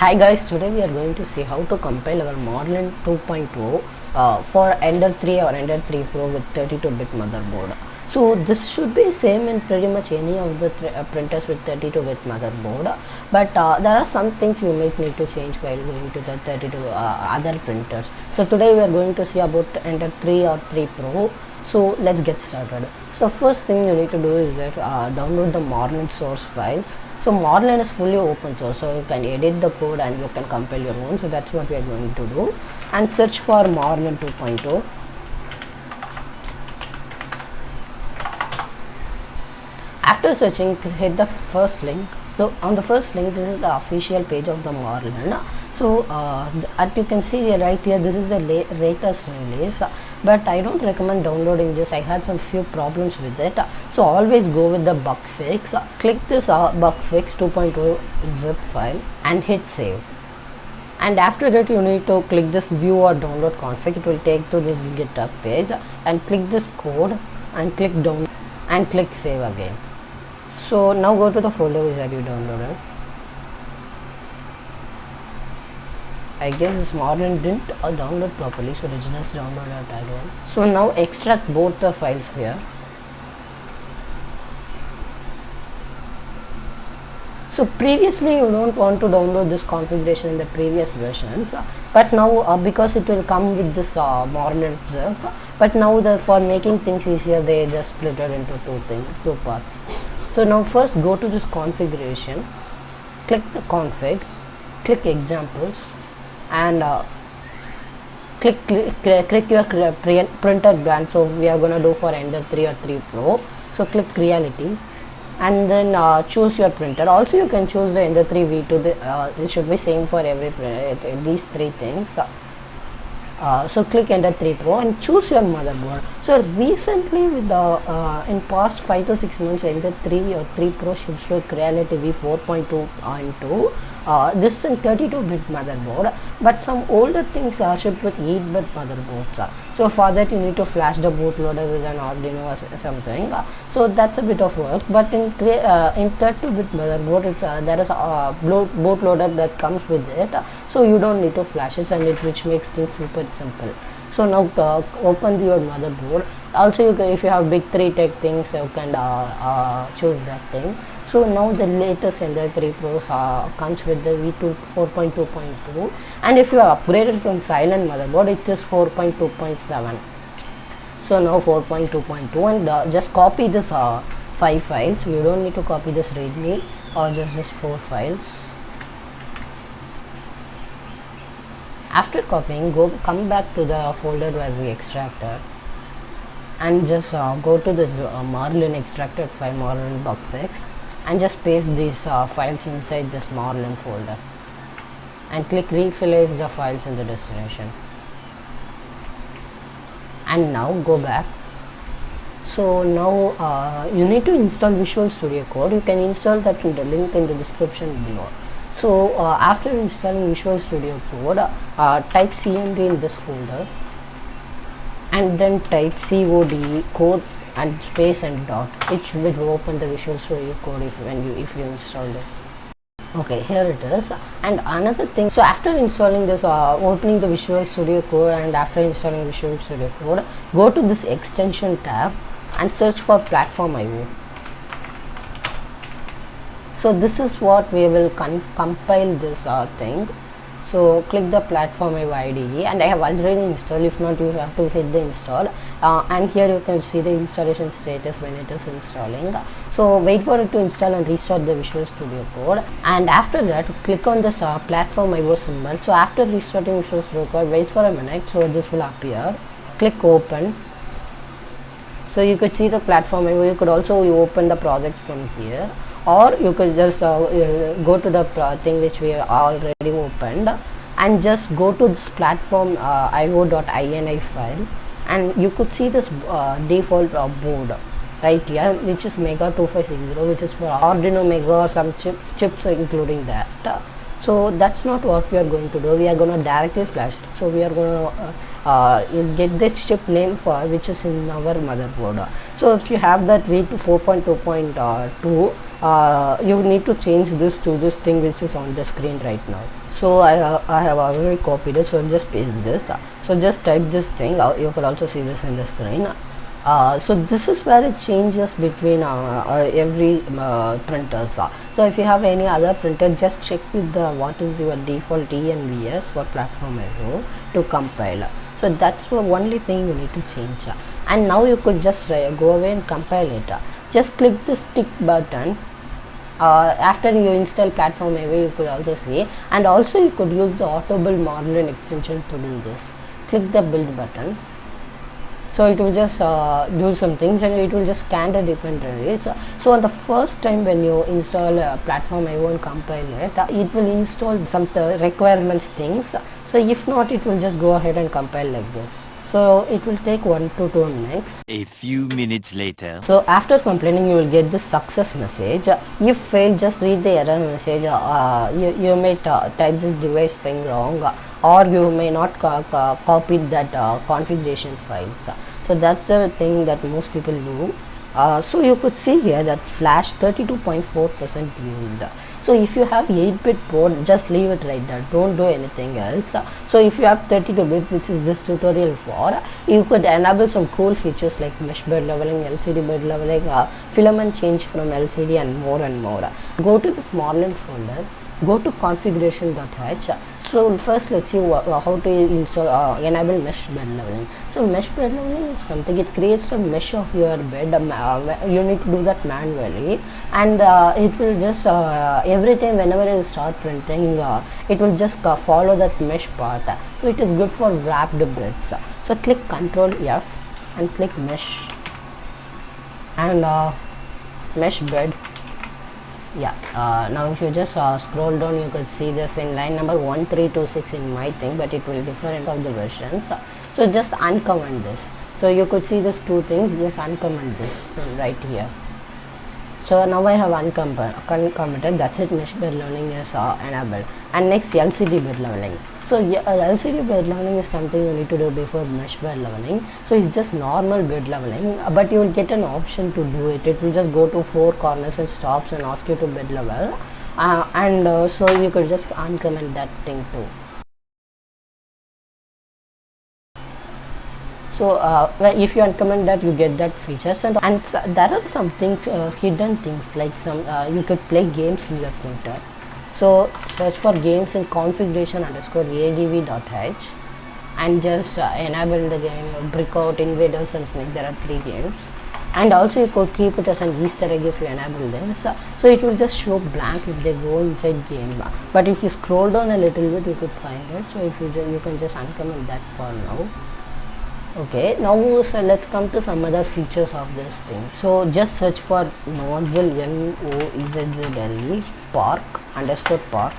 Hi guys, today we are going to see how to compile our Marlin 2.0 for Ender 3 or Ender 3 Pro with 32-bit motherboard. So this should be same in pretty much any of the printers with 32-bit motherboard, but there are some things you might need to change while going to the 32 other printers. So today we are going to see about Ender 3 or 3 Pro. So let's get started. So first thing you need to do is that download the Marlin source files. So Marlin is fully open source, so you can edit the code and you can compile your own. So that's what we are going to do, and search for Marlin 2.0. After searching, hit the first link. So on the first link, this is the official page of the Marlin. So as you can see right here, this is the latest release, but I don't recommend downloading this. I had some few problems with it, so always go with the bug fix. Click this bug fix 2.0 zip file and hit save. And after that, you need to click this view or download config. It will take to this GitHub page, and click this code and click down and click save again. So now go to the folder that you downloaded. I guess this Marlin didn't download properly, so let's just download it again. So now extract both the files here. So previously you don't want to download this configuration in the previous versions, but now because it will come with this Marlin zip, but now for making things easier, they just split it into two parts. So now first go to this configuration, click the config, click examples, and click your printer brand. So we are gonna do for Ender 3 or 3 Pro. So click Creality, and then choose your printer. Also you can choose the Ender 3 V2. It should be same for every printer, these three things. So click Ender 3 Pro and choose your motherboard. So recently with the in past 5 to 6 months, Ender 3 or 3 Pro ships with Creality V4.2.2. This is a 32-bit motherboard, but some older things are shipped with 8-bit motherboards. So for that you need to flash the bootloader with an Arduino or something. So that's a bit of work. But in 32-bit motherboard, there is a bootloader that comes with it. So you don't need to flash it, and which makes things super simple. So now open your motherboard. Also you can, if you have big 3 tech things, you can choose that thing. So now the latest Ender 3 Pros comes with the V2 4.2.2, and if you are upgraded from silent motherboard, it is 4.2.7. so now 4.2.2, and just copy this 5 files. You don't need to copy this readme or just this 4 files. After copying, come back to the folder where we extracted, and just go to this Marlin extracted file, Marlin bug fix, and just paste these files inside this Marlin folder, and click refilize the files in the destination. And now go back. So now you need to install Visual Studio Code. You can install that in the link in the description below. So after installing Visual Studio Code, type cmd in this folder, and then type code code and space and dot. It will open the Visual Studio Code if you installed it. Okay, here it is. And another thing, so after installing this, opening the Visual Studio Code, and after installing Visual Studio Code, go to this extension tab and search for Platform IO. So this is what we will compile this thing. So click the Platform IO IDE, and I have already installed. If not, you have to hit the install, and here you can see the installation status when it is installing. So wait for it to install and restart the Visual Studio Code, and after that click on this Platform IO symbol. So after restarting Visual Studio Code, wait for a minute, so this will appear. Click open. So you could see the Platform IO. You could also open the project from here, or you could just go to the thing which we already opened, and just go to this platform io.ini file, and you could see this default board right here, which is Mega 2560, which is for Arduino Mega or some chips including that. So that's not what we are going to do. We are going to directly flash. So we are going to get this chip name for which is in our motherboard. So if you have that V2 4.2.2, you need to change this to this thing which is on the screen right now. So I have already copied it, so just paste this. So just type this thing. You can also see this in the screen. So this is where it changes between every printers. So if you have any other printer, just check with the what is your default TNVS for platform arrow to compile. So that's the only thing you need to change. And now you could just go away and compile it. Just click this tick button. After you install platform away, you could also see, and also you could use the auto build Marlin extension to do this. Click the build button. So it will just do some things, and it will just scan the dependencies. So on the first time when you install platform I won't compile it, it will install some requirements things. So if not, it will just go ahead and compile like this. So it will take 1 to 2 minutes. A few minutes later. So after complaining, you will get this success message. If failed, just read the error message. You may type this device thing wrong, or you may not copy that configuration files. So that's the thing that most people do. So you could see here that flash 32.4% used. So if you have 8-bit board, just leave it right there, don't do anything else. So if you have 32-bit, which is this tutorial for, you could enable some cool features like mesh bed leveling, LCD bed leveling, filament change from LCD, and more and more. Go to this Marlin folder, go to configuration.h. So first let's see how to install enable mesh bed leveling. So mesh bed leveling is something, it creates a mesh of your bed. You need to do that manually, and it will just every time whenever you start printing, it will just follow that mesh part. So it is good for wrapped beds. So click Ctrl F and click mesh and mesh bed. Yeah, now if you just scroll down, you could see this in line number 1326 in my thing, but it will differ in of the versions. So just uncomment this. So you could see this two things, just uncomment this right here. So now I have uncommented, that's it, mesh bed leveling is enabled. And next, LCD bed leveling. So LCD bed leveling is something you need to do before mesh bed leveling. So it's just normal bed leveling, but you will get an option to do it. It will just go to 4 corners and stops and ask you to bed level, so you could just uncomment that thing too. So if you uncomment that, you get that features, and there are some things, hidden things, like some you could play games in your printer. So search for games in configuration_adv.h and just enable the game Brickout, Invaders, and Snake. There are 3 games, and also you could keep it as an Easter egg if you enable this. So it will just show blank if they go inside game, but if you scroll down a little bit, you could find it. So if you can just uncomment that for now. Okay, now so let's come to some other features of this thing. So just search for nozzle NOEZZLE park_park.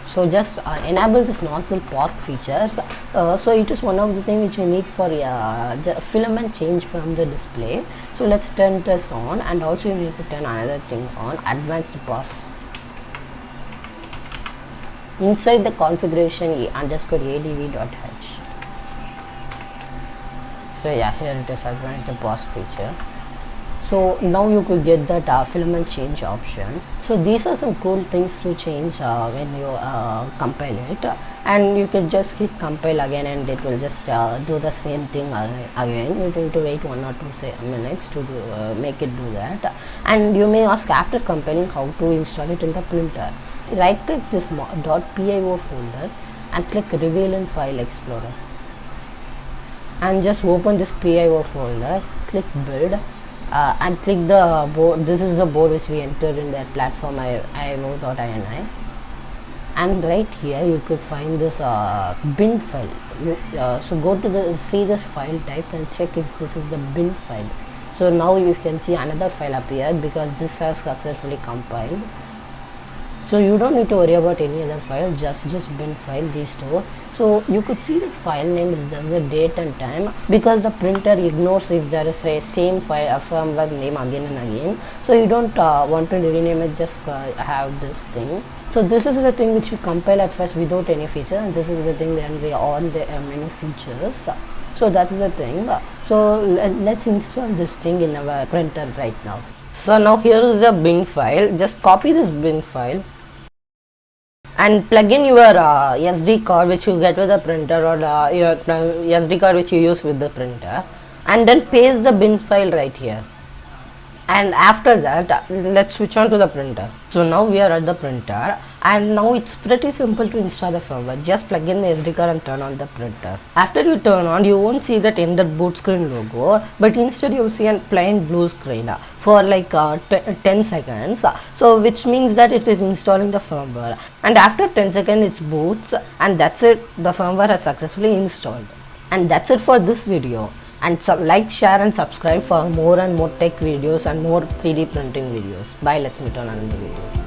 So just enable this nozzle park features. So it is one of the things which we need for filament change from the display. So let's turn this on, and also you need to turn another thing on, advanced pass. Inside the configuration_adv.h. So yeah, here it is, advanced pause feature. So now you could get that filament change option. So these are some cool things to change when you compile it, and you could just hit compile again, and it will just do the same thing again. You need to wait 1 or 2 minutes to make it do that. And you may ask, after compiling, how to install it in the printer. Right click this .pio folder and click reveal in file explorer, and just open this PIO folder, click build, and click the board. This is the board which we entered in that platform io.ini, and right here you could find this bin file. So go to see this file type and check if this is the bin file. So now you can see another file appeared because this has successfully compiled. So you don't need to worry about any other file, just bin file, these two. So you could see this file name is just the date and time, because the printer ignores if there is a same file firmware name again and again. So you don't want to rename it, just have this thing. So this is the thing which we compile at first without any feature, and this is the thing then we on the many features. So that's the thing. So let's install this thing in our printer right now. So now here is the bin file. Just copy this bin file and plug in your SD card which you get with the printer, or your SD card which you use with the printer, and then paste the bin file right here. And after that, let's switch on to the printer. So now we are at the printer, and now it's pretty simple to install the firmware. Just plug in the SD card and turn on the printer. After you turn on, you won't see that in the boot screen logo, but instead you will see a plain blue screen for like 10 seconds. So which means that it is installing the firmware, and after 10 seconds it boots, and that's it. The firmware has successfully installed. And that's it for this video. And like, share and subscribe for more and more tech videos and more 3D printing videos. Bye, let's meet on another video.